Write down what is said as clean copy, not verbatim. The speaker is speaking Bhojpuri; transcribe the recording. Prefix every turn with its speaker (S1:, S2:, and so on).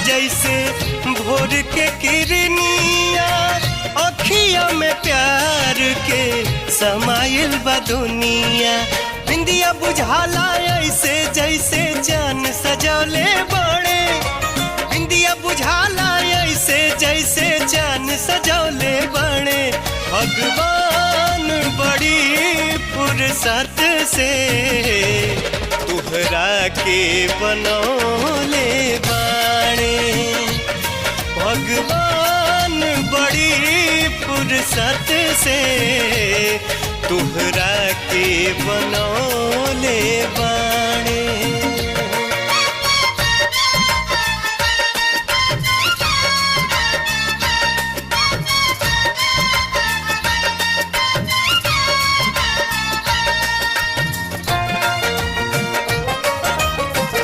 S1: जैसे भोर के किरनिया अखिया में प्यार के समाइल बा दुनिया। बिंदिया बुझाला ऐसे जैसे जान सजौले बड़े, बिंदिया बुझाला ऐसे जैसे जान सजौले बड़े। भगवान बड़ी फुर्सत से तुहरा के बनौले बाड़े। भगवान बड़ी फुर्सत से तुहरा के बनौले बाड़े।